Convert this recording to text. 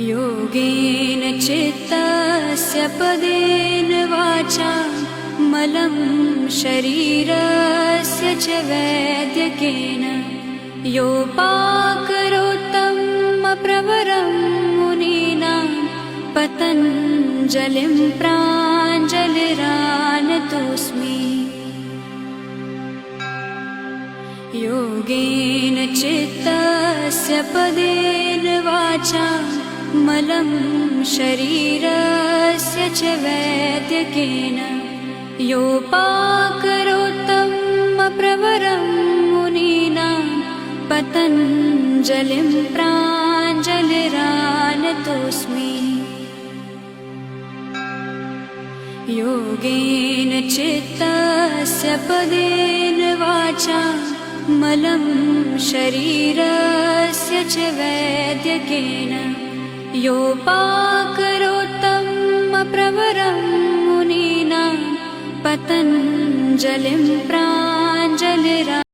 योगेन चित्तस्य पदेन वाचा मलं शरीरस्य च वैद्यकेन योपाकरोत्तं प्रवरं मुनीनां पतञ्जलिं प्राञ्जलिरानतोऽस्मि। योगेन चित्तस्य पदेन वाचा मलं शरीरस्य च वैद्यकेन योपाकरोत्तं प्रवरं मुनीनां पतञ्जलिं प्राञ्जलिरानतोऽस्मि। योगेन चित्तस्य पदेन वाचा मलं शरीरस्य च वैद्यकेन योपाकरोत्तं प्रवरं मुनीनां पतञ्जलिं प्राञ्जलिरानतोऽस्मि।